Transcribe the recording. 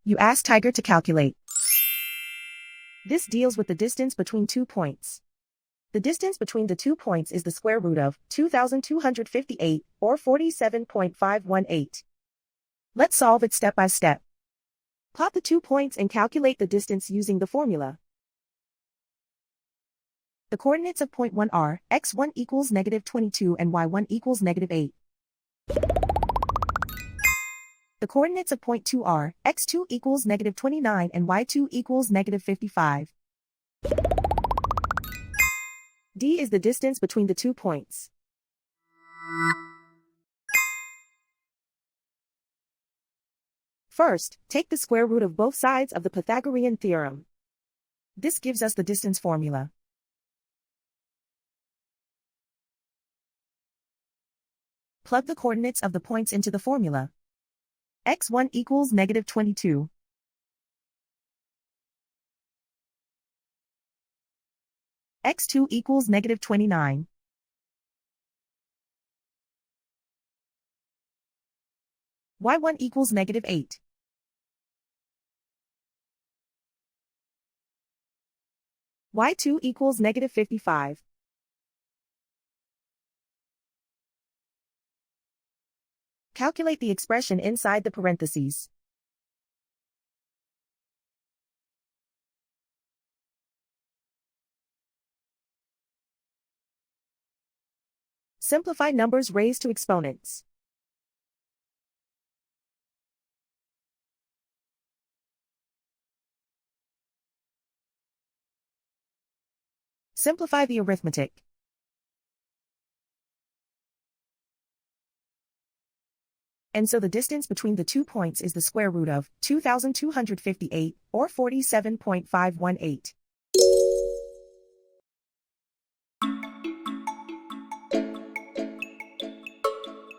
You ask Tiger to calculate. This deals with the distance between 2 points. The distance between the 2 points is the square root of 2,258, or 47.518. Let's solve it step by step. Plot the 2 points and calculate the distance using the formula. The coordinates of point 1 are x1 equals -22 and y1 equals -8. The coordinates of point 2 are x2 equals -29 and y2 equals -55. D is the distance between the 2 points. First, take the square root of both sides of the Pythagorean theorem. This gives us the distance formula. Plug the coordinates of the points into the formula. x1 equals -22. x2 equals -29. y1 equals -8. y2 equals -55. Calculate the expression inside the parentheses. Simplify numbers raised to exponents. Simplify the arithmetic. And so the distance between the 2 points is the square root of 2,258, or 47.518.